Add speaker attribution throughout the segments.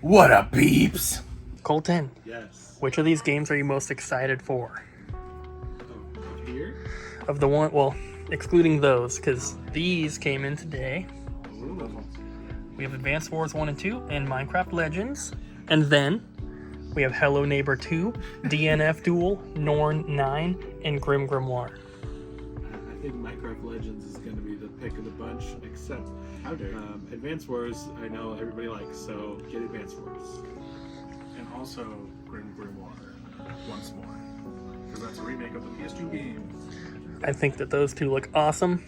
Speaker 1: What up, peeps?
Speaker 2: Colton.
Speaker 3: Yes.
Speaker 2: Which of these games are you most excited for?
Speaker 3: Of here?
Speaker 2: Of the one, well, excluding those, because these came in today.
Speaker 3: Ooh.
Speaker 2: We have Advance Wars 1 and 2 and Minecraft Legends. And then we have Hello Neighbor 2, DNF Duel, Norn 9, and Grim Grimoire.
Speaker 3: I think Minecraft Legends is going to be the pick of the bunch, except Advance Wars, I know everybody likes, so get Advance Wars.
Speaker 4: And also Grim Grimoire once more, because that's a remake of the PS2 game.
Speaker 2: I think that those two look awesome.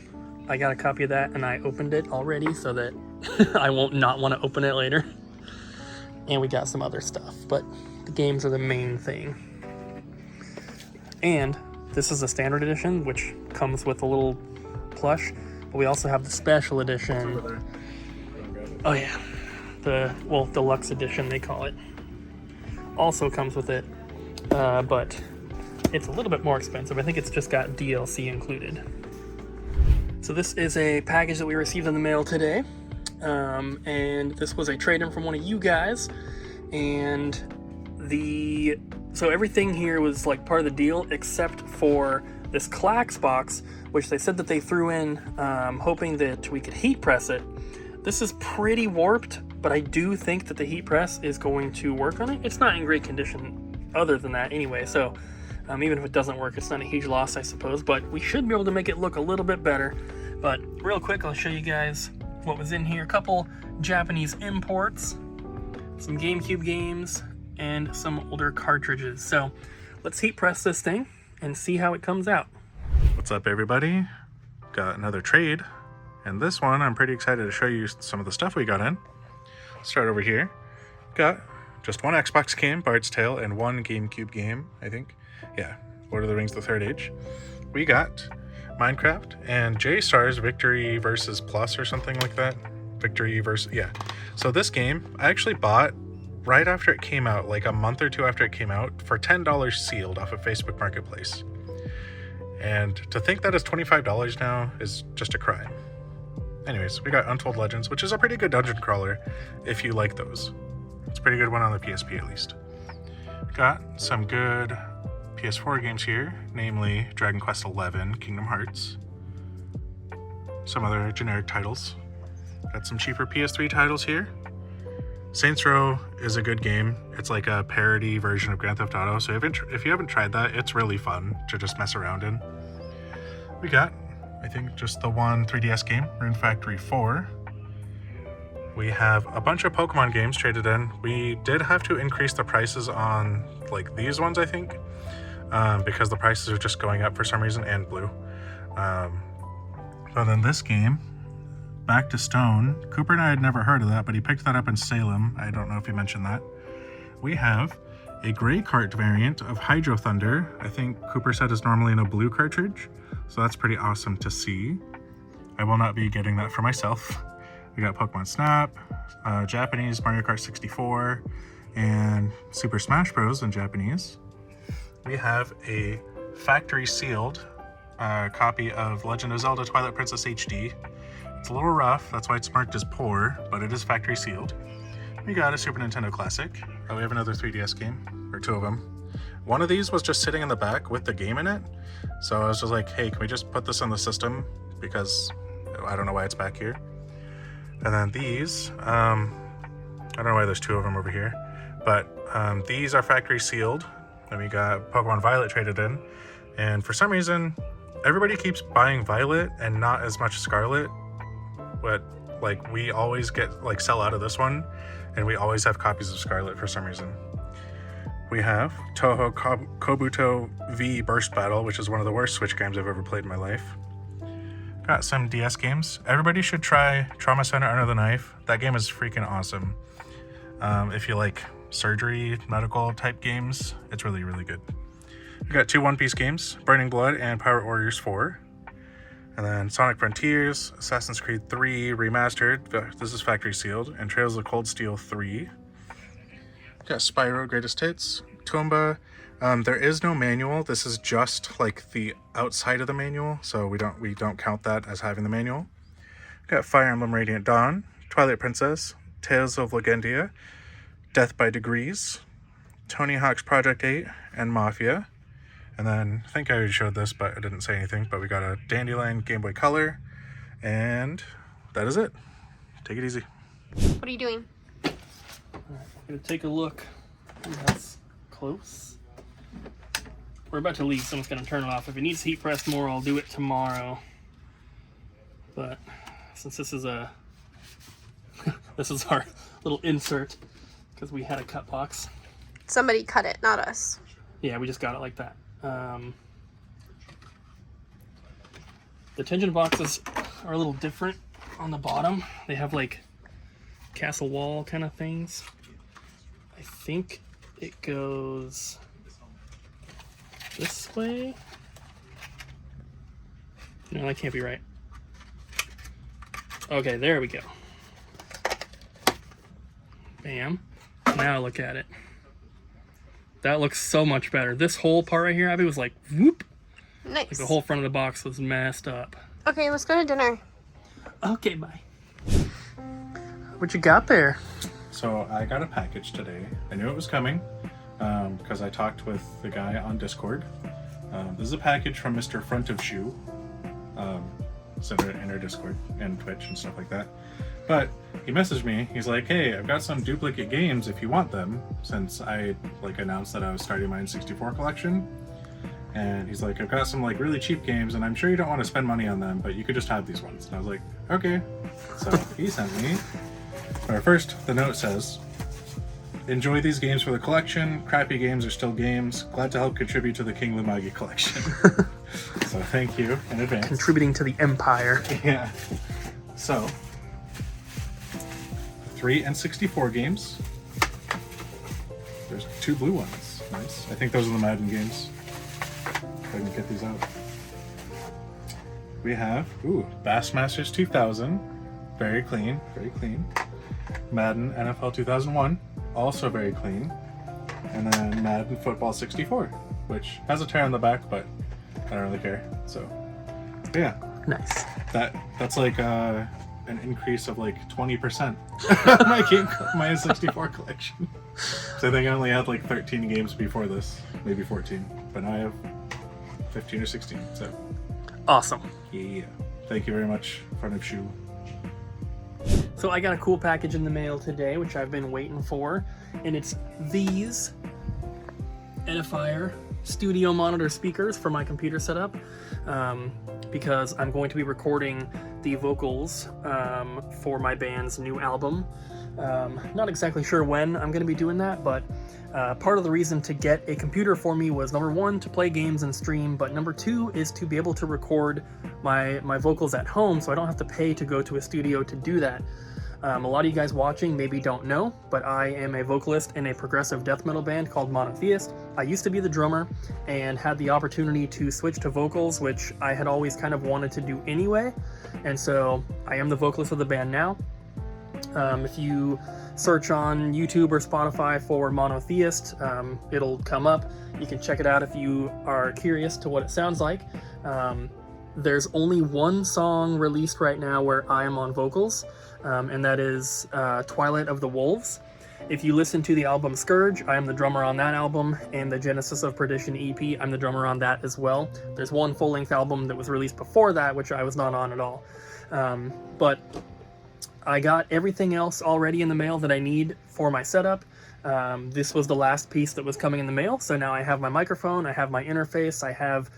Speaker 2: I got a copy of that and I opened it already so that I won't not want to open it later. And we got some other stuff, but the games are the main thing. And this is a standard edition, which comes with a little plush, but we also have the special edition.
Speaker 4: Over there.
Speaker 2: Oh yeah, the deluxe edition they call it. Also comes with it, but it's a little bit more expensive. I think it's just got DLC included. So this is a package that we received in the mail today, and this was a trade-in from one of you guys. And so everything here was like part of the deal except for this Clax box, which they said that they threw in, hoping that we could heat press it. This is pretty warped, but I do think that the heat press is going to work on it. It's not in great condition other than that anyway, so even if it doesn't work, it's not a huge loss, I suppose, but we should be able to make it look a little bit better. But real quick, I'll show you guys what was in here. A couple Japanese imports, some GameCube games, and some older cartridges. So let's heat press this thing and see how it comes out.
Speaker 4: What's up, everybody? Got another trade, and this one I'm pretty excited to show you some of the stuff we got in. Start over here. Got just one Xbox game, Bard's Tale, and one GameCube game, I think. Yeah, Lord of the Rings: The Third Age. We got Minecraft and J-Star's Victory versus Plus or something like that. Victory versus, yeah. So this game I actually bought right after it came out, like a month or two after it came out, for $10 sealed off of Facebook Marketplace. And to think that it's $25 now is just a crime. Anyways, we got Untold Legends, which is a pretty good dungeon crawler if you like those. It's a pretty good one on the PSP at least. Got some good PS4 games here, namely Dragon Quest XI, Kingdom Hearts, some other generic titles. Got some cheaper PS3 titles here. Saints Row is a good game. It's like a parody version of Grand Theft Auto, so if you haven't tried that, it's really fun to just mess around in. We got, I think, just the one 3DS game, Rune Factory 4. We have a bunch of Pokemon games traded in. We did have to increase the prices on like these ones, I think, because the prices are just going up for some reason, and blue. But then this game, Back to Stone. Cooper and I had never heard of that, but he picked that up in Salem. I don't know if he mentioned that. We have a gray cart variant of Hydro Thunder. I think Cooper said is normally in a blue cartridge, so that's pretty awesome to see. I will not be getting that for myself. We got Pokemon Snap, Japanese Mario Kart 64, and Super Smash Bros. In Japanese. We have a factory sealed copy of Legend of Zelda Twilight Princess HD. It's a little rough, that's why it's marked as poor, but it is factory sealed. We got a Super Nintendo Classic. We have another 3DS game, or two of them. One of these was just sitting in the back with the game in it, so I was just like, hey, can we just put this in the system, because I don't know why it's back here. And then these, I don't know why there's two of them over here, but these are factory sealed. And we got Pokemon Violet traded in, and for some reason everybody keeps buying Violet and not as much Scarlet, but like we always get like sell out of this one, and we always have copies of Scarlet for some reason. We have Toho Kobuto V Burst Battle, which is one of the worst Switch games I've ever played in my life. Got some DS games. Everybody should try Trauma Center Under the Knife. That game is freaking awesome. If you like surgery, medical type games, it's really, really good. We got two One Piece games, Burning Blood and Pirate Warriors 4. And then Sonic Frontiers, Assassin's Creed 3 Remastered, this is factory sealed, and Trails of Cold Steel 3. We got Spyro Greatest Hits, Tomba. There is no manual. This is just like the outside of the manual, so we don't count that as having the manual. We got Fire Emblem Radiant Dawn, Twilight Princess, Tales of Legendia, Death by Degrees, Tony Hawk's Project 8, and Mafia. And then, I think I already showed this, but I didn't say anything, but we got a Dandelion Game Boy Color, and that is it. Take it easy.
Speaker 1: What are you doing?
Speaker 2: All right, I'm gonna take a look. That's close. We're about to leave, so I'm just gonna turn it off. If it needs heat pressed more, I'll do it tomorrow. But since this is a this is our little insert because we had a cut box.
Speaker 1: Somebody cut it, not us.
Speaker 2: Yeah, we just got it like that. The tension boxes are a little different on the bottom. They have like castle wall kind of things. I think it goes this way. No, that can't be right. Okay, there we go. Bam. Now look at it. That looks so much better. This whole part right here, Abby, was like, whoop.
Speaker 1: Nice.
Speaker 2: Like the whole front of the box was messed up.
Speaker 1: Okay, let's go to dinner.
Speaker 2: Okay, bye. What you got there?
Speaker 4: So I got a package today. I knew it was coming because I talked with the guy on Discord. This is a package from Mr. Front of Shoe. So they're in our Discord and Twitch and stuff like that. But he messaged me. He's like, "Hey, I've got some duplicate games if you want them." Since I announced that I was starting my N64 collection, and he's like, "I've got some really cheap games, and I'm sure you don't want to spend money on them, but you could just have these ones." And I was like, "Okay." So he sent me. Or first, the note says, "Enjoy these games for the collection. Crappy games are still games. Glad to help contribute to the King Lumagi collection." So thank you in advance.
Speaker 2: Contributing to the empire.
Speaker 4: Yeah. So 3 N64 games. There's 2 blue ones. Nice. I think those are the Madden games. If I can get these out. We have, Bassmasters 2000. Very clean, very clean. Madden NFL 2001. Also very clean. And then Madden Football 64, which has a tear on the back, but I don't really care. So, yeah.
Speaker 2: Nice.
Speaker 4: That's like an increase of 20% my 64 collection. So I think I only had 13 games before this, maybe 14, but now I have 15 or 16. So
Speaker 2: Awesome.
Speaker 4: yeah, thank you very much, Front of Shoe.
Speaker 2: So I got a cool package in the mail today, which I've been waiting for, and it's these Edifier studio monitor speakers for my computer setup, because I'm going to be recording the vocals for my band's new album. Not exactly sure when I'm going to be doing that, but part of the reason to get a computer for me was, number one, to play games and stream, but number two is to be able to record my vocals at home so I don't have to pay to go to a studio to do that. A lot of you guys watching maybe don't know, but I am a vocalist in a progressive death metal band called Monotheist. I used to be the drummer and had the opportunity to switch to vocals, which I had always kind of wanted to do anyway, and so I am the vocalist of the band now. If you search on YouTube or Spotify for Monotheist, it'll come up. You can check it out if you are curious to what it sounds like. There's only one song released right now where I am on vocals, and that is Twilight of the Wolves. If you listen to the album Scourge, I am the drummer on that album, and the Genesis of Perdition EP, I'm the drummer on that as well. There's one full-length album that was released before that, which I was not on at all. But I got everything else already in the mail that I need for my setup. This was the last piece that was coming in the mail, so now I have my microphone, I have my interface, I have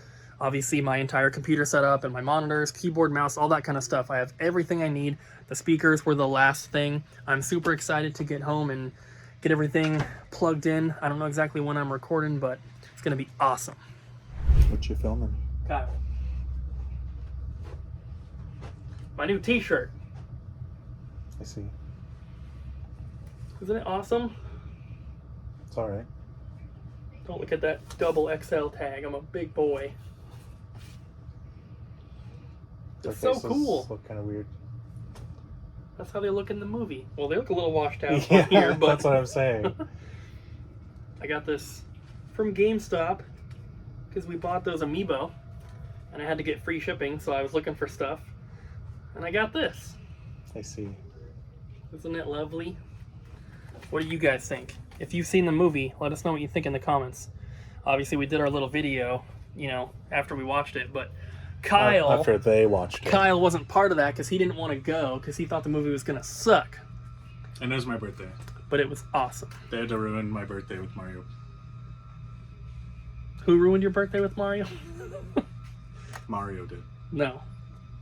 Speaker 2: obviously my entire computer setup and my monitors, keyboard, mouse, all that kind of stuff. I have everything I need. The speakers were the last thing. I'm super excited to get home and get everything plugged in. I don't know exactly when I'm recording, but it's gonna be awesome.
Speaker 4: What you filming?
Speaker 2: Kyle. My new t-shirt.
Speaker 4: I see.
Speaker 2: Isn't it awesome?
Speaker 4: It's alright.
Speaker 2: Don't look at that double XL tag. I'm a big boy. It's so cool.
Speaker 4: Look kind of weird.
Speaker 2: That's how they look in the movie. Well, they look a little washed out
Speaker 4: Yeah,
Speaker 2: on here, but
Speaker 4: that's what I'm saying.
Speaker 2: I got this from GameStop because we bought those amiibo and I had to get free shipping, so I was looking for stuff. And I got this.
Speaker 4: I see.
Speaker 2: Isn't it lovely? What do you guys think? If you've seen the movie, let us know what you think in the comments. Obviously, we did our little video, you know, after we watched it, but Kyle...
Speaker 4: After they watched it.
Speaker 2: Kyle wasn't part of that because he didn't want to go because he thought the movie was going to suck.
Speaker 4: And it was my birthday.
Speaker 2: But it was awesome.
Speaker 4: They had to ruin my birthday with Mario.
Speaker 2: Who ruined your birthday with Mario?
Speaker 4: Mario did.
Speaker 2: No.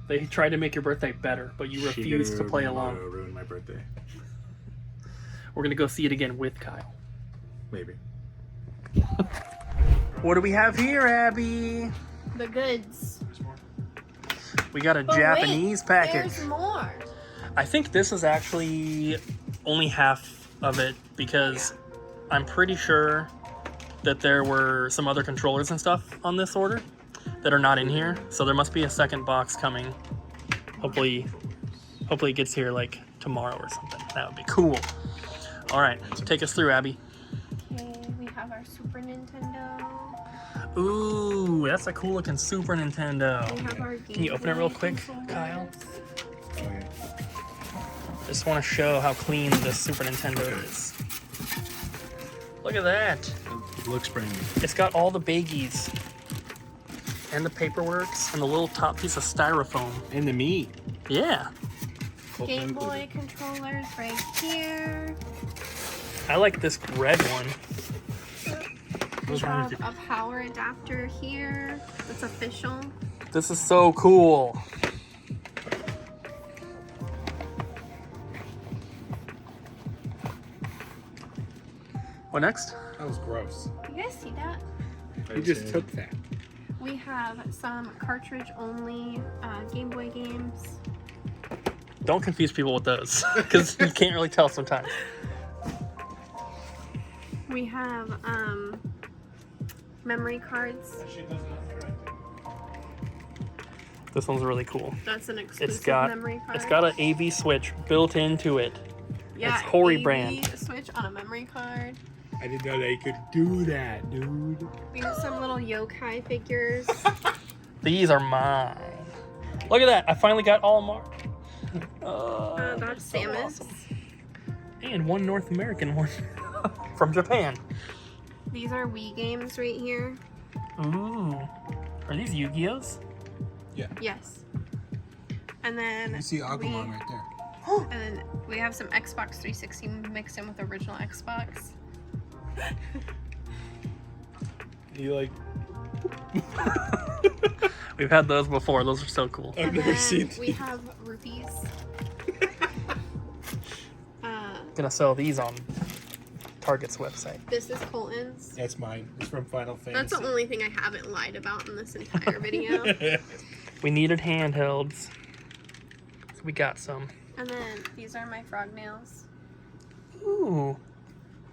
Speaker 2: They tried to make your birthday better, but you refused to play along.
Speaker 4: Mario ruined my birthday.
Speaker 2: We're going to go see it again with Kyle.
Speaker 4: Maybe.
Speaker 2: What do we have here, Abby?
Speaker 1: The goods.
Speaker 4: There's more.
Speaker 2: We got a
Speaker 1: But
Speaker 2: Japanese
Speaker 1: wait,
Speaker 2: package.
Speaker 1: There's more.
Speaker 2: I think this is actually only half of it because I'm pretty sure that there were some other controllers and stuff on this order that are not in here. So there must be a second box coming. Hopefully it gets here like tomorrow or something. That would be cool. All right, take us through, Abby.
Speaker 1: Okay, we have our Super Nintendo.
Speaker 2: Ooh, that's a cool looking Super Nintendo.
Speaker 1: We have our Game
Speaker 2: Can you open it real
Speaker 1: Boy
Speaker 2: quick,
Speaker 1: controllers.
Speaker 2: Kyle?
Speaker 4: Okay.
Speaker 2: Just want to show how clean this Super Nintendo is. Look at that.
Speaker 4: It looks brand new.
Speaker 2: It's got all the baggies and the paperwork and the little top piece of styrofoam.
Speaker 3: And the meat.
Speaker 2: Yeah,
Speaker 1: Game Boy controllers right here.
Speaker 2: I like this red one.
Speaker 1: We
Speaker 4: What's wrong
Speaker 1: have
Speaker 4: with you?
Speaker 1: a power adapter here. It's official.
Speaker 2: This is so cool. What next?
Speaker 3: That was gross.
Speaker 1: You guys see that?
Speaker 3: You just took that.
Speaker 1: We have some cartridge-only Game Boy games.
Speaker 2: Don't confuse people with those because you can't really tell sometimes.
Speaker 1: We have memory cards.
Speaker 2: This one's really cool.
Speaker 1: That's an exclusive
Speaker 2: It's got
Speaker 1: memory card.
Speaker 2: an AV switch built into it.
Speaker 1: yeah,
Speaker 2: it's Hori
Speaker 1: AV
Speaker 2: brand.
Speaker 1: switch on a memory card.
Speaker 3: I didn't know they could do that, dude.
Speaker 1: We have some little yokai figures.
Speaker 2: These are mine. Look at that! I finally got all marked.
Speaker 1: That's
Speaker 2: so
Speaker 1: Samus.
Speaker 2: awesome. And one North American one from Japan.
Speaker 1: These are Wii games right here.
Speaker 2: Ooh, are these Yu-Gi-Ohs?
Speaker 1: Yes. And then
Speaker 3: You see Agumon right there.
Speaker 1: and then we have some Xbox 360 mixed in with original Xbox.
Speaker 3: You like?
Speaker 2: We've had those before. Those are so cool.
Speaker 3: I've
Speaker 1: And
Speaker 3: never
Speaker 1: then
Speaker 3: seen.
Speaker 1: we have rupees.
Speaker 2: Gonna sell these on Target's website.
Speaker 1: This is Colton's.
Speaker 3: That's mine. It's from Final Fantasy.
Speaker 1: That's the only thing I haven't lied about in this entire video.
Speaker 2: We needed handhelds, so we got some.
Speaker 1: And then these are my frog nails.
Speaker 2: Ooh,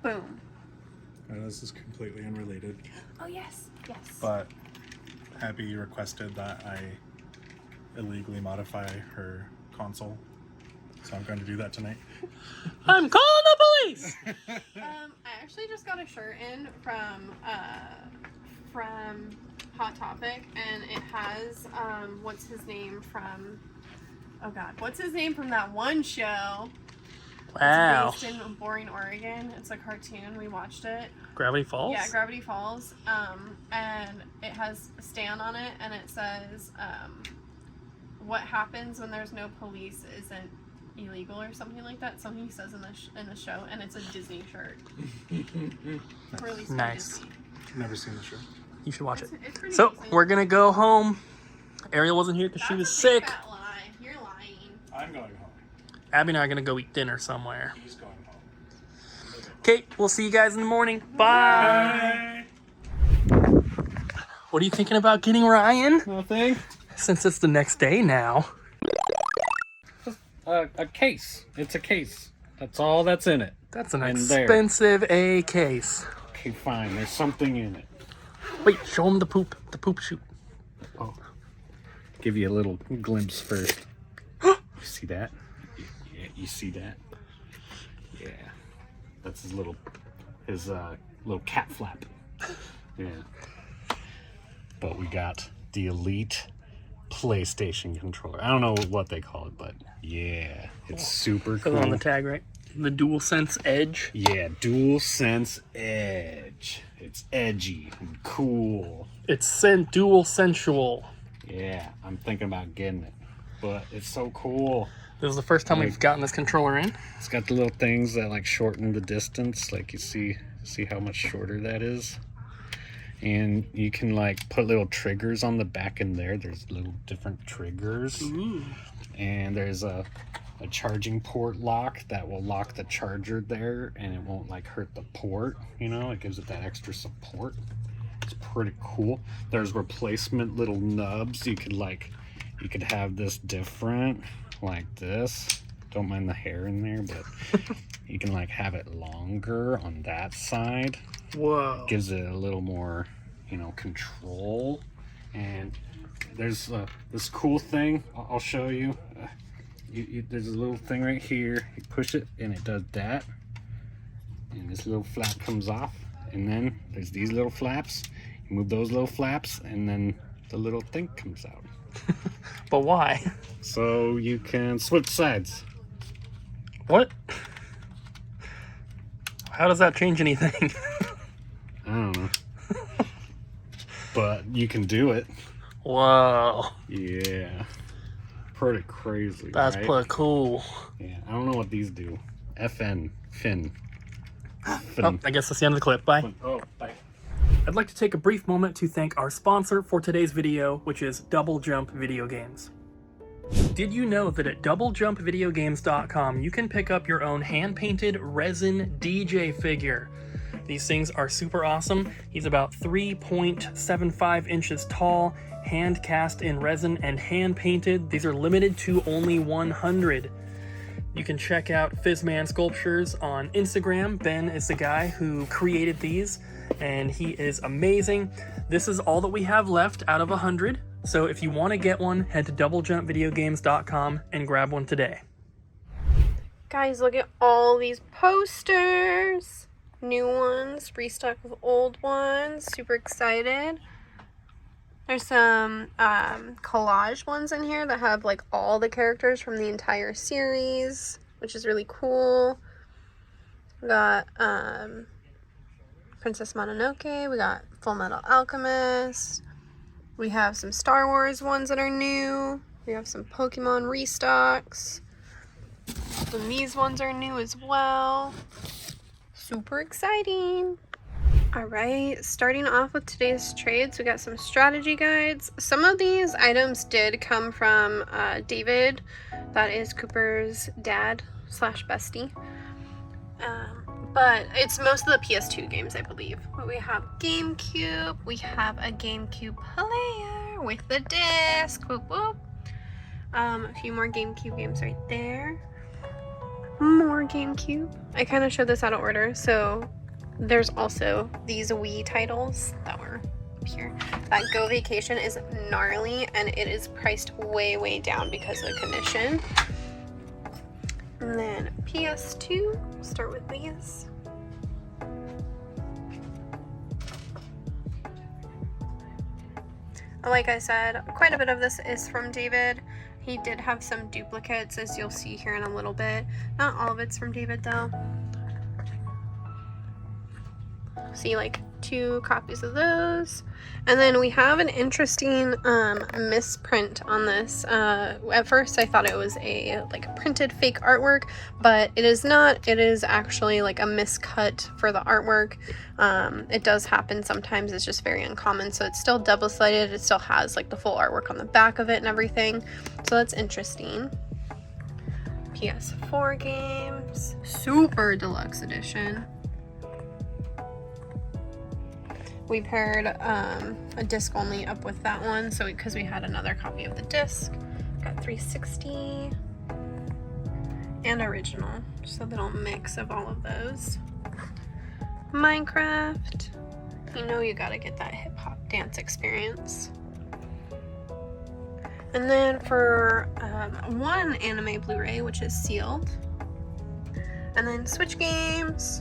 Speaker 1: Boom.
Speaker 4: And this is completely unrelated,
Speaker 1: Oh yes, yes.
Speaker 4: but Abby requested that I illegally modify her console, so I'm going to do that tonight.
Speaker 2: I'm calling the police.
Speaker 1: I actually just got a shirt in from Hot Topic, and it has what's his name from? Oh God, what's his name from that one show?
Speaker 2: Wow.
Speaker 1: It's based in Boring, Oregon. It's a cartoon. We watched it.
Speaker 2: Gravity Falls?
Speaker 1: Yeah, Gravity Falls. And it has Stan on it, and it says, "What happens when there's no police isn't illegal," or something like that. Something he says in the show, and it's a Disney shirt. Released by
Speaker 2: Nice.
Speaker 1: Disney.
Speaker 4: Never seen the show.
Speaker 2: You should watch it.
Speaker 1: It's pretty
Speaker 2: So,
Speaker 1: decent.
Speaker 2: we're gonna go home. Ariel wasn't here because she was
Speaker 1: That's a big
Speaker 2: sick.
Speaker 1: fat lie. You're lying.
Speaker 4: I'm going home.
Speaker 2: Abby and I are gonna go eat dinner somewhere.
Speaker 4: He's going home.
Speaker 2: Okay, we'll see you guys in the morning. Bye. What are you thinking about getting Ryan?
Speaker 3: Nothing.
Speaker 2: Since it's the next day now.
Speaker 5: A case. It's a case. That's all that's in it.
Speaker 2: That's an
Speaker 5: And there.
Speaker 2: expensive A case.
Speaker 5: Okay, fine. There's something in it.
Speaker 2: Wait, show him the poop chute.
Speaker 5: Oh. Give you a little glimpse first. You see that? Yeah, you see that? Yeah. That's his little cat flap. Yeah. But we got the Elite PlayStation controller. I don't know what they call it, but yeah, it's super
Speaker 2: Put
Speaker 5: cool.
Speaker 2: it on the tag, right? The DualSense Edge.
Speaker 5: Yeah, DualSense Edge. It's edgy and cool.
Speaker 2: It's dual sensual.
Speaker 5: Yeah, I'm thinking about getting it, but it's so cool.
Speaker 2: This is the first time we've gotten this controller in.
Speaker 5: It's got the little things that like shorten the distance. Like you see how much shorter that is. And you can like put little triggers on the back in there. There's little different triggers.
Speaker 2: Ooh.
Speaker 5: And there's a charging port lock that will lock the charger there, and it won't like hurt the port, you know. It gives it that extra support. It's pretty cool. There's replacement little nubs. You could have this different like this. Don't mind the hair in there, but you can like have it longer on that side.
Speaker 2: Whoa.
Speaker 5: Gives it a little more, you know, control. And there's this cool thing I'll show you. There's a little thing right here. You push it and it does that, and this little flap comes off. And then there's these little flaps. You move those little flaps, and then the little thing comes out.
Speaker 2: But why?
Speaker 5: So you can switch sides.
Speaker 2: What? How does that change anything?
Speaker 5: I don't know. But you can do it.
Speaker 2: Whoa.
Speaker 5: Yeah. Pretty crazy.
Speaker 2: That's
Speaker 5: right?
Speaker 2: pretty cool.
Speaker 5: Yeah, I don't know what these do. Fin.
Speaker 2: Oh, I guess that's the end of the clip. Bye.
Speaker 5: Oh, bye.
Speaker 2: I'd like to take a brief moment to thank our sponsor for today's video, which is Double Jump Video Games. Did you know that at doublejumpvideogames.com you can pick up your own hand-painted resin DJ figure? These things are super awesome. He's about 3.75 inches tall, hand cast in resin and hand painted. These are limited to only 100. You can check out Fizzman Sculptures on Instagram. Ben is the guy who created these, and he is amazing. This is all that we have left out of 100. So if you want to get one, head to doublejumpvideogames.com and grab one today.
Speaker 1: Guys, look at all these posters. New ones, restock of old ones. Super excited. There's some collage ones in here that have like all the characters from the entire series, which is really cool. We got Princess Mononoke. We got Full Metal Alchemist. We have some Star Wars ones that are new. We have some Pokemon restocks. And these ones are new as well. Super exciting. Alright, starting off with today's trades, we got some strategy guides. Some of these items did come from David, that is Cooper's dad / bestie. But it's most of the PS2 games, I believe. But we have GameCube, we have a GameCube player with the disc, whoop whoop. A few more GameCube games right there. More GameCube. I kind of showed this out of order, so there's also these Wii titles that were up here. That Go Vacation is gnarly, and it is priced way, way down because of the condition. And then PS2, we'll start with these. Like I said, quite a bit of this is from David. He did have some duplicates, as you'll see here in a little bit. Not all of it's from David, though. See, like 2 copies of those. And then we have an interesting misprint on this. At first I thought it was a printed fake artwork, but it is not. It is actually like a miscut for the artwork. It does happen sometimes. It's just very uncommon. So it's still double-sided. It still has like the full artwork on the back of it and everything. So that's interesting. PS4 games. Super deluxe edition. We paired a disc only up with that one, so because we had another copy of the disc. Got 360 and original, just a little mix of all of those. Minecraft, you know you gotta get that hip hop dance experience. And then for one anime Blu-ray, which is sealed, and then Switch games.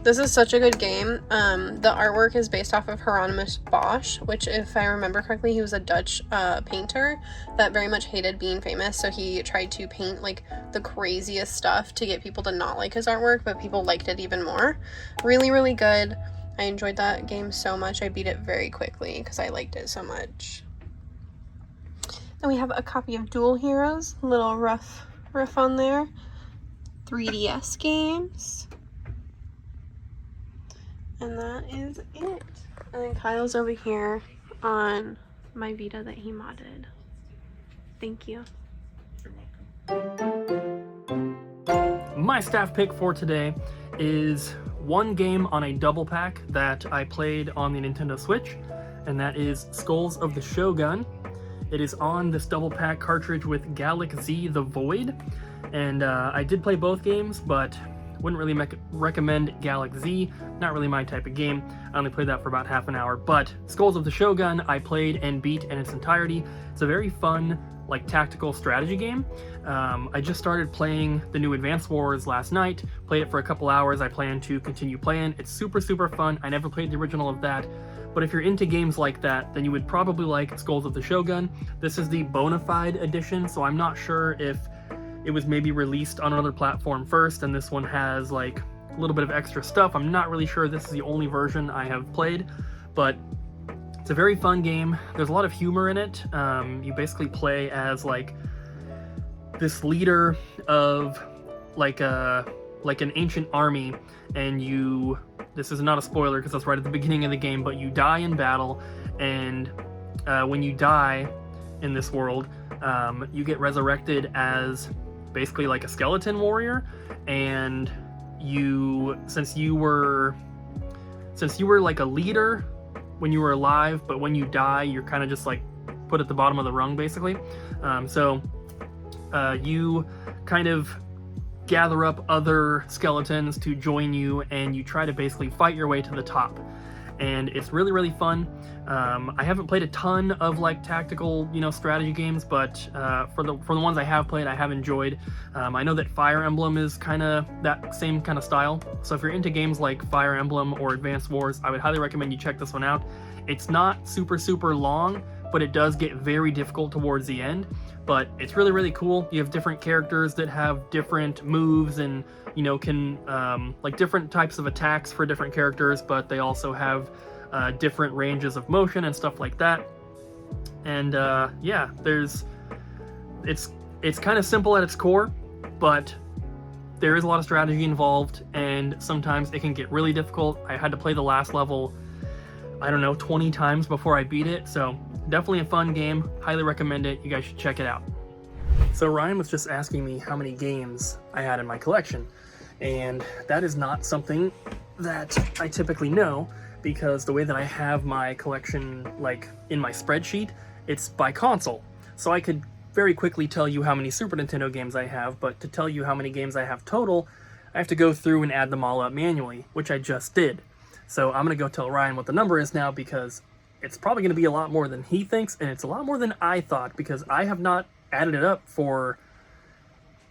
Speaker 1: This is such a good game. The artwork is based off of Hieronymus Bosch, which, if I remember correctly, he was a Dutch painter that very much hated being famous, so he tried to paint like the craziest stuff to get people to not like his artwork, but people liked it even more. Really, really good. I enjoyed that game so much. I beat it very quickly because I liked it so much. Then we have a copy of Dual Heroes, little rough on there. 3DS games. And that is it. And then Kyle's over here on my Vita that he modded. Thank you.
Speaker 2: My staff pick for today is one game on a double pack that I played on the Nintendo Switch, and that is Skulls of the Shogun. It is on this double pack cartridge with Galaxy the Void, and I did play both games, but wouldn't really recommend Galaxy. Not really my type of game. I only played that for about half an hour, but Skulls of the Shogun I played and beat in its entirety. It's a very fun, like, tactical strategy game. I just started playing the new Advance Wars last night, played it for a couple hours. I plan to continue playing. It's super, super fun. I never played the original of that, but if you're into games like that, then you would probably like Skulls of the Shogun. This is the bona fide edition, so I'm not sure if it was maybe released on another platform first, and this one has like a little bit of extra stuff. I'm not really sure. This is the only version I have played, but it's a very fun game. There's a lot of humor in it. You basically play as like this leader of like an ancient army, and this is not a spoiler because that's right at the beginning of the game, but you die in battle, and when you die in this world, you get resurrected as basically like a skeleton warrior, and since you were like a leader when you were alive, but when you die you're kind of just like put at the bottom of the rung basically. You kind of gather up other skeletons to join you, and you try to basically fight your way to the top, and it's really, really fun. I haven't played a ton of like tactical, strategy games, but for the ones I have played, I have enjoyed. I know that Fire Emblem is kind of that same kind of style, so if you're into games like Fire Emblem or Advance Wars, I would highly recommend you check this one out. It's not super, super long, but it does get very difficult towards the end, but it's really, really cool. You have different characters that have different moves and can like different types of attacks for different characters, but they also have different ranges of motion and stuff like that. And yeah, it's kind of simple at its core, but there is a lot of strategy involved, and sometimes it can get really difficult. I had to play the last level, I don't know, 20 times before I beat it, so definitely a fun game. Highly recommend it. You guys should check it out. So Ryan was just asking me how many games I had in my collection, and that is not something that I typically know, because the way that I have my collection like in my spreadsheet, it's by console. So I could very quickly tell you how many Super Nintendo games I have, but to tell you how many games I have total, I have to go through and add them all up manually, which I just did. So I'm gonna go tell Ryan what the number is now, because it's probably gonna be a lot more than he thinks, and it's a lot more than I thought, because I have not added it up for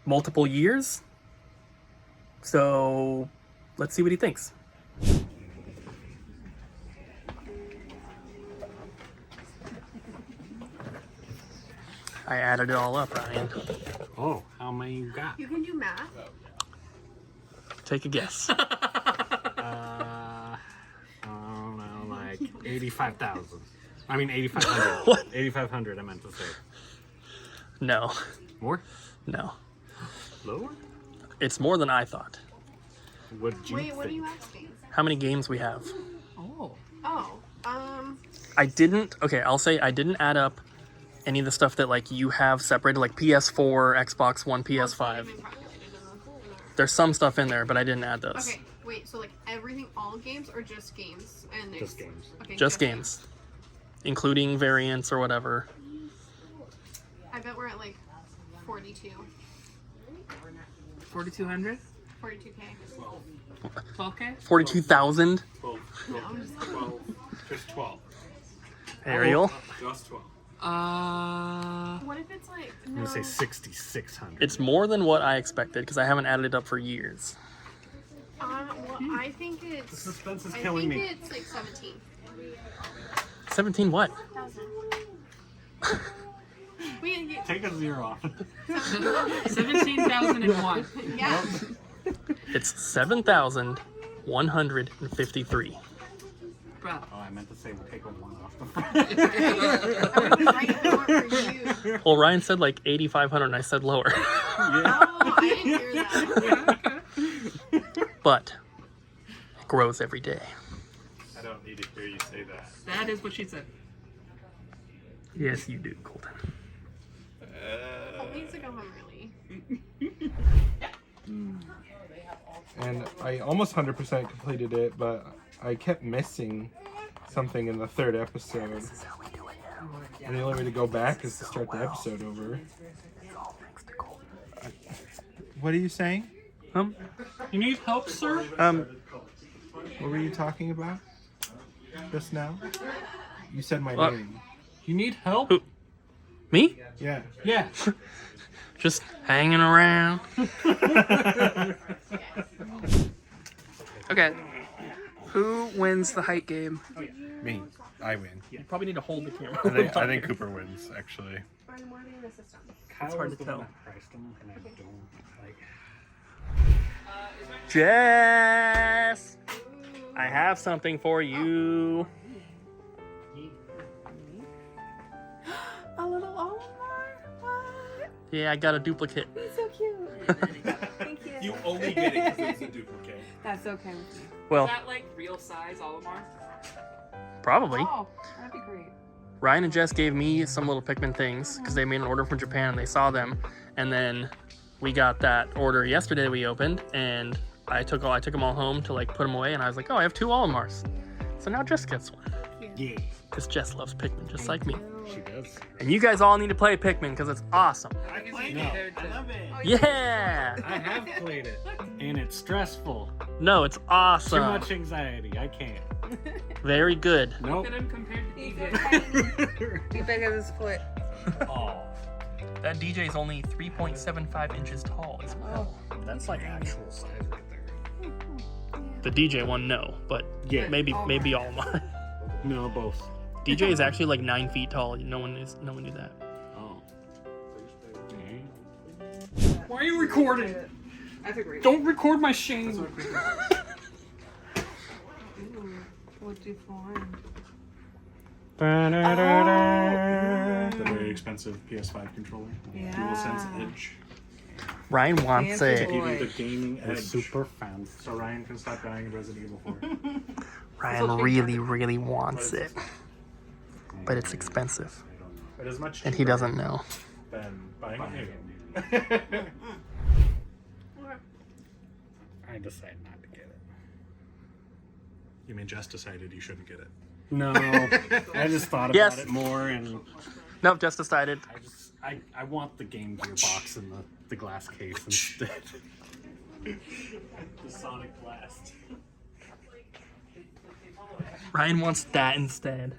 Speaker 2: multiple years. So let's see what he thinks. I added it all up, Ryan.
Speaker 5: Oh, how many you got?
Speaker 1: You can do math.
Speaker 2: Take a guess.
Speaker 5: I don't know, like 85,000. I mean 8,500.
Speaker 2: What?
Speaker 5: 8,500 I meant to say.
Speaker 2: No.
Speaker 5: More?
Speaker 2: No.
Speaker 5: Lower?
Speaker 2: It's more than I thought.
Speaker 5: What did you
Speaker 1: Wait,
Speaker 5: think?
Speaker 1: what are you asking?
Speaker 2: How many games we have?
Speaker 5: Oh.
Speaker 2: I didn't, okay, I'll say I didn't add up any of the stuff that like you have separated, like PS4, Xbox One, PS5. There's some stuff in there, but I didn't add those.
Speaker 1: Okay, wait, so like everything, all games, or just games? And
Speaker 5: Just games.
Speaker 1: Okay,
Speaker 2: Just games. Including variants or whatever.
Speaker 1: I bet we're at like 42.
Speaker 6: 4,200?
Speaker 1: 42K.
Speaker 6: 12K?
Speaker 2: 42,000?
Speaker 3: 12.
Speaker 1: No, I'm just
Speaker 3: 12. Just 12.
Speaker 2: Ariel?
Speaker 3: Just 12.
Speaker 1: What if it's like,
Speaker 5: I'm
Speaker 1: no.
Speaker 5: gonna say 6,600.
Speaker 2: It's more than what I expected, because I haven't added it up for years.
Speaker 1: Well, I think it's.
Speaker 5: The suspense is
Speaker 1: I
Speaker 5: killing
Speaker 1: think
Speaker 5: me.
Speaker 1: it's like 17.
Speaker 2: 17 what?
Speaker 1: 1,000. We get
Speaker 5: Take a 0 off.
Speaker 6: 17,001.
Speaker 1: yeah.
Speaker 2: It's 7,153.
Speaker 6: Bro.
Speaker 5: Oh, I meant to say we'll take a 1 off the
Speaker 1: I would write more for you.
Speaker 2: Well, Ryan said like 8,500 and I said lower.
Speaker 5: Yeah.
Speaker 1: Oh, I didn't hear that.
Speaker 2: But it grows every day.
Speaker 3: I don't need to hear you say that.
Speaker 6: That is what she said.
Speaker 2: Yes, you do, Colton.
Speaker 1: I need to go home early.
Speaker 7: And I almost 100% completed it, but I kept missing something in the 3rd episode. And the only way to go back is to start the episode over. What are you saying?
Speaker 6: You need help, sir?
Speaker 7: What were you talking about just now? You said my
Speaker 2: What?
Speaker 7: name.
Speaker 6: You need help?
Speaker 2: Who? Me?
Speaker 7: Yeah.
Speaker 6: Yeah.
Speaker 2: Just hanging around.
Speaker 8: Okay. Who wins the height game?
Speaker 4: Me. I win.
Speaker 2: You probably need to hold the camera.
Speaker 4: I think Cooper wins, actually.
Speaker 5: Kyle
Speaker 2: hard
Speaker 5: was
Speaker 2: to
Speaker 5: the
Speaker 2: tell.
Speaker 5: one that priced them, and I don't like.
Speaker 2: Jess! I have something for you.
Speaker 1: A little Olimar? What?
Speaker 2: Yeah, I got a duplicate.
Speaker 1: He's so cute. Thank you.
Speaker 3: You only get it because it's a duplicate.
Speaker 1: That's okay with me.
Speaker 2: Well,
Speaker 6: Is that like real size Olimar?
Speaker 2: probably.
Speaker 1: Oh, that'd be great.
Speaker 2: Ryan and Jess gave me some little Pikmin things because they made an order from Japan and they saw them. And then we got that order yesterday we opened and I took them all home to like put them away and I was like, oh, I have 2 Olimars. So now Jess gets one.
Speaker 5: Yeah,
Speaker 2: Because Jess loves Pikmin just like me.
Speaker 5: she does.
Speaker 2: And you guys all need to play Pikmin because it's awesome.
Speaker 5: I played
Speaker 6: No.
Speaker 5: it. I love it.
Speaker 2: Yeah!
Speaker 5: I have played it, and it's stressful.
Speaker 2: No, it's
Speaker 5: Too
Speaker 2: awesome.
Speaker 5: much anxiety. I can't.
Speaker 2: Very good.
Speaker 5: Nope.
Speaker 6: Look at him compared to
Speaker 1: He's
Speaker 6: DJ.
Speaker 1: so tiny.
Speaker 8: Be big as his foot.
Speaker 5: Oh,
Speaker 2: That DJ is only 3.75 inches tall as well.
Speaker 5: that's like actual size right there.
Speaker 2: The DJ one, no, but
Speaker 5: Yeah.
Speaker 2: maybe all mine.
Speaker 5: No, both.
Speaker 2: DJ is actually like 9 feet tall. No one knew that.
Speaker 5: Oh.
Speaker 6: Why are you recording?
Speaker 8: That's a great
Speaker 6: Don't record my shame.
Speaker 8: What'd you find?
Speaker 3: The very expensive PS5 controller.
Speaker 8: Yeah.
Speaker 3: DualSense Edge.
Speaker 2: Ryan wants
Speaker 8: Fancy
Speaker 2: it.
Speaker 8: boy.
Speaker 3: Give you the gaming
Speaker 5: It's
Speaker 3: edge.
Speaker 5: super fancy.
Speaker 3: So Ryan can stop dying in Resident Evil 4.
Speaker 2: Ryan really wants it, but it's expensive,
Speaker 3: But as much
Speaker 2: and he
Speaker 3: cheaper
Speaker 2: doesn't know.
Speaker 3: than buying it new.
Speaker 5: I decided not to get it.
Speaker 4: You mean Jess decided you shouldn't get it?
Speaker 5: No, I just thought
Speaker 2: Yes.
Speaker 5: about it more, and
Speaker 2: Nope, just decided.
Speaker 5: I want the Game Gear box in the glass case instead.
Speaker 3: The Sonic Blast.
Speaker 2: Ryan wants that instead.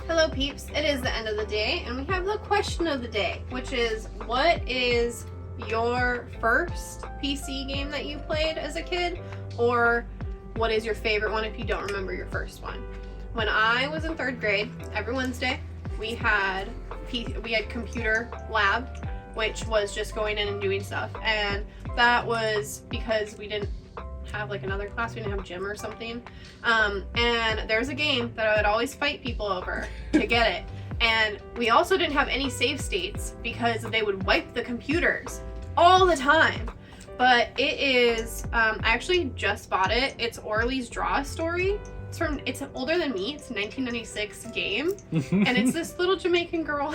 Speaker 1: Hello peeps, it is the end of the day and we have the question of the day, which is what is your first PC game that you played as a kid, or what is your favorite one if you don't remember your first one? When I was in 3rd grade, every Wednesday we had computer lab, which was just going in and doing stuff, and that was because we didn't have like another class, we didn't have gym or something, and there's a game that I would always fight people over to get it, and we also didn't have any save states because they would wipe the computers all the time. But it is I actually just bought it. It's Orly's Draw Story. It's older than me. It's a 1996 game, and it's this little Jamaican girl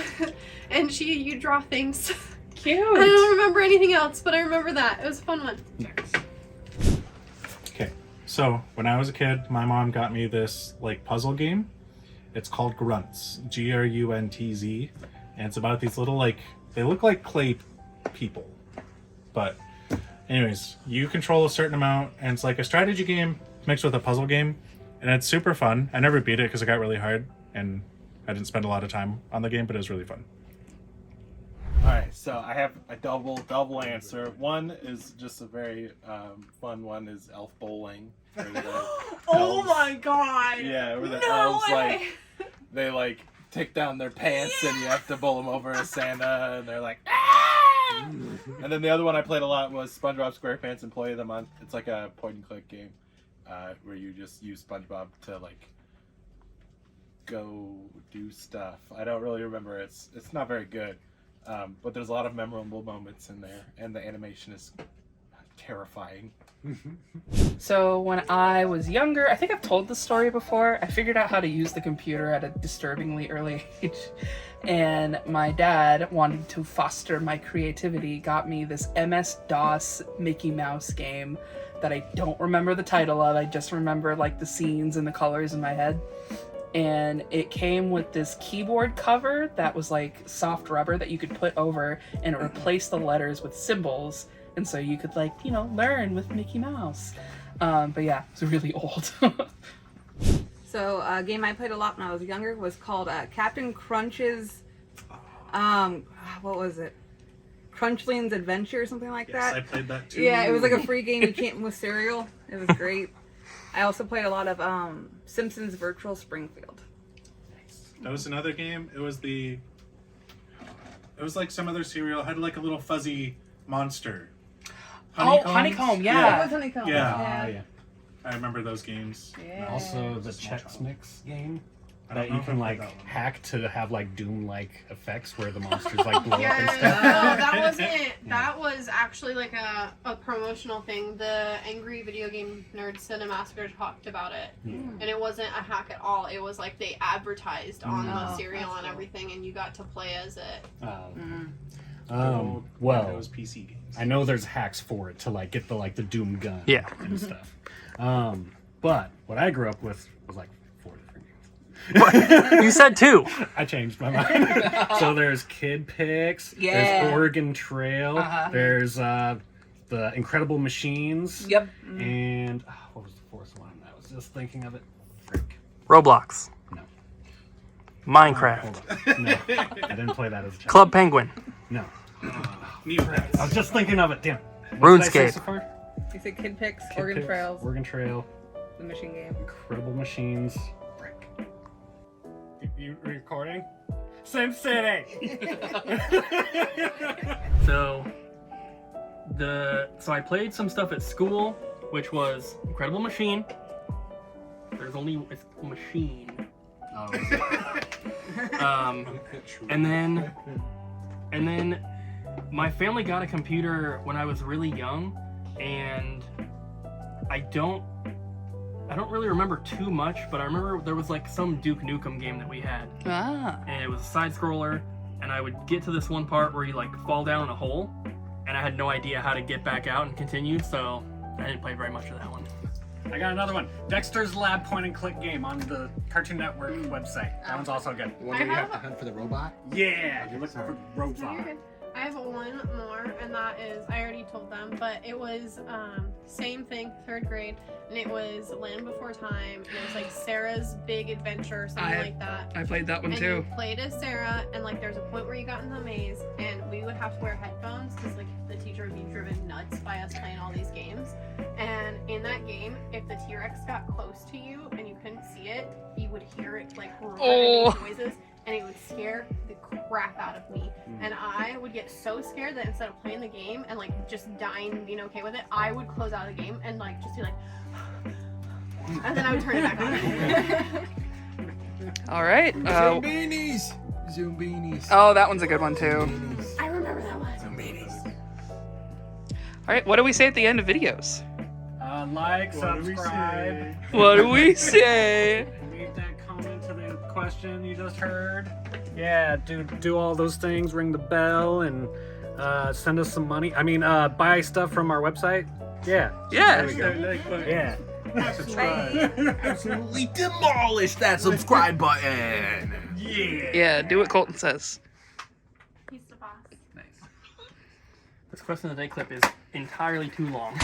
Speaker 1: and you draw things.
Speaker 6: Cute.
Speaker 1: I don't remember anything else, but I remember that. It was a fun one.
Speaker 5: Nice.
Speaker 4: Okay, so when I was a kid, my mom got me this like puzzle game. It's called Grunts, Gruntz, and it's about these little they look like clay people, but anyways, you control a certain amount, and it's like a strategy game mixed with a puzzle game, and it's super fun. I never beat it because it got really hard, and I didn't spend a lot of time on the game, but it was really fun.
Speaker 3: right, so I have a double answer. One is just a very fun one. Is elf bowling. Where the
Speaker 1: Oh
Speaker 3: elves-
Speaker 1: my god!
Speaker 3: Yeah, where the
Speaker 1: No
Speaker 3: elves
Speaker 1: way!
Speaker 3: they take down their pants and you have to bowl them over as Santa, and they're like, ah! And then the other one I played a lot was SpongeBob SquarePants Employee of the Month. It's like a point and click game where you just use SpongeBob to like go do stuff. I don't really remember. It's not very good, but there's a lot of memorable moments in there, and the animation is terrifying.
Speaker 8: So when I was younger, I think I've told this story before, I figured out how to use the computer at a disturbingly early age. And my dad, wanting to foster my creativity, got me this MS-DOS Mickey Mouse game that I don't remember the title of. I just remember like the scenes and the colors in my head. And it came with this keyboard cover that was like soft rubber that you could put over, and it replaced the letters with symbols. And so you could like, you know, learn with Mickey Mouse. But yeah, it's really old.
Speaker 9: So a game I played a lot when I was younger was called Captain Crunch's, what was it? Crunchlin's Adventure or something like that.
Speaker 4: I played that too.
Speaker 9: Yeah, it was like a free game you can't with cereal. It was great. I also played a lot of Simpsons Virtual Springfield.
Speaker 4: That was another game. It was like some other cereal. It had like a little fuzzy monster.
Speaker 8: Honeycomb, yeah.
Speaker 9: It was Honeycomb.
Speaker 4: Yeah.
Speaker 5: Yeah.
Speaker 4: I remember those games.
Speaker 9: Yeah.
Speaker 5: Also, the Chex Mix game
Speaker 4: I don't
Speaker 5: that
Speaker 4: know
Speaker 5: you
Speaker 4: if
Speaker 5: can
Speaker 4: I
Speaker 5: like
Speaker 4: played that one.
Speaker 5: hack to have like Doom-like effects where the monsters like blow up and
Speaker 1: Yes.
Speaker 5: stuff.
Speaker 1: No, that wasn't. That was actually like a promotional thing. The Angry Video Game Nerd Cinemassacre talked about it, and it wasn't a hack at all. It was like they advertised on the cereal and everything, and you got to play as it.
Speaker 5: Well,
Speaker 4: Those PC games.
Speaker 5: I know there's hacks for it to like get the Doom gun
Speaker 2: Yeah.
Speaker 5: and stuff. But what I grew up with was like 4 different games.
Speaker 2: You said 2.
Speaker 5: I changed my mind. So there's Kid Pix,
Speaker 8: Yeah.
Speaker 5: there's Oregon Trail, there's the Incredible Machines,
Speaker 8: Yep.
Speaker 5: and what was the 4th one? I was just thinking of it. Frick.
Speaker 2: Roblox.
Speaker 5: No.
Speaker 2: Minecraft.
Speaker 5: Hold on. No, I didn't play that as a child.
Speaker 2: Club Penguin.
Speaker 5: No.
Speaker 4: Neopets.
Speaker 5: I was just thinking of it. Damn. What did I say so
Speaker 2: RuneScape.
Speaker 5: far?
Speaker 9: You said Kid Pix,
Speaker 5: Kid
Speaker 9: Oregon
Speaker 5: Pix,
Speaker 9: Trails,
Speaker 5: Oregon Trail,
Speaker 9: the machine game.
Speaker 5: Incredible Machines. Frick. You recording? Sim City.
Speaker 2: So I played some stuff at school, which was Incredible Machine. It's machine.
Speaker 5: Oh,
Speaker 2: And then my family got a computer when I was really young, and I don't really remember too much, but I remember there was like some Duke Nukem game that we had, and it was a side scroller, and I would get to this one part where you like fall down a hole, and I had no idea how to get back out and continue, so I didn't play very much of that one.
Speaker 5: I got another one. Dexter's Lab point and click game on the Cartoon Network website. That one's also good.
Speaker 10: The one where you have to hunt for the robot?
Speaker 5: Yeah, you're looking for
Speaker 1: No,
Speaker 5: robot.
Speaker 1: you're good. I have one more, and that is, I already told them, but it was same thing, 3rd grade, and it was Land Before Time, and it was like Sarah's Big Adventure or something like that.
Speaker 8: I played that one
Speaker 1: And
Speaker 8: too.
Speaker 1: you played as Sarah, and like there's a point where you got in the maze, and we would have to wear headphones because like the teacher would be driven nuts by us playing all these games. And in that game, if the T-Rex got close to you and you couldn't see it, you would hear it like roar and make noises, and it would scare the crap out of me. And I would get so scared that instead of playing the game and like just dying and being okay with it, I would close out of the game and like just be like, and then I would turn it back on.
Speaker 8: All right.
Speaker 10: Zombinis! Zombinis.
Speaker 8: Oh, that one's a good one too.
Speaker 1: I remember that one.
Speaker 8: All right. What do we say at the end of videos?
Speaker 5: Like, subscribe.
Speaker 8: What do we say?
Speaker 5: Leave that comment to the question you just heard. Yeah, do all those things. Ring the bell and send us some money. I mean, buy stuff from our website. Yeah.
Speaker 8: Yeah.
Speaker 5: There we go. Yeah.
Speaker 10: Absolutely demolish that subscribe button!
Speaker 8: Yeah. Do what Colton says.
Speaker 1: He's the boss.
Speaker 2: This question of the day clip is entirely too long.